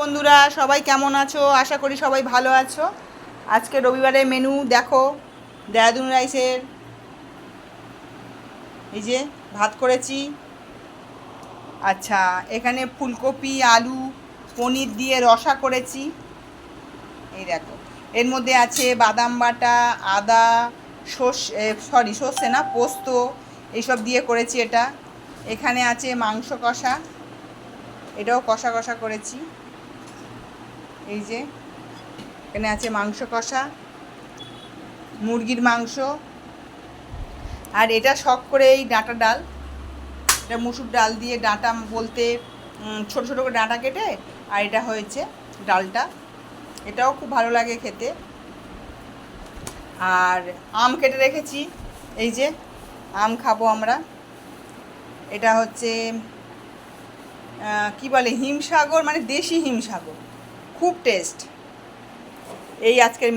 বন্ধুরা সবাই কেমন আছো? আশা করি সবাই ভালো আছো। আজকে রবিবারের মেনু দেখো, দেরাদুন রাইসের এই যে ভাত করেছি। আচ্ছা, এখানে ফুলকপি আলু পনির দিয়ে রসা করেছি। এই দেখো, এর মধ্যে আছে বাদাম বাটা, আদা, সর্ষে না, পোস্ত, এইসব দিয়ে করেছি এটা। এখানে আছে মাংস কষা, এটাও কষা কষা করেছি। এই যে এখানে আছে মাংস কষা, মুরগির মাংস। আর এটা শখ করে এই ডাঁটা ডাল, এটা মুসুর ডাল দিয়ে, ডাঁটা বলতে ছোট ছোট করে ডাঁটা কেটে, আর এটা হয়েছে ডালটা, এটাও খুব ভালো লাগে খেতে। আর আম কেটে রেখেছি, এই যে আম খাবো আমরা। এটা হচ্ছে কি বলে, হিমসাগর, মানে দেশি হিমসাগর, খুব টেস্ট। এই আজকের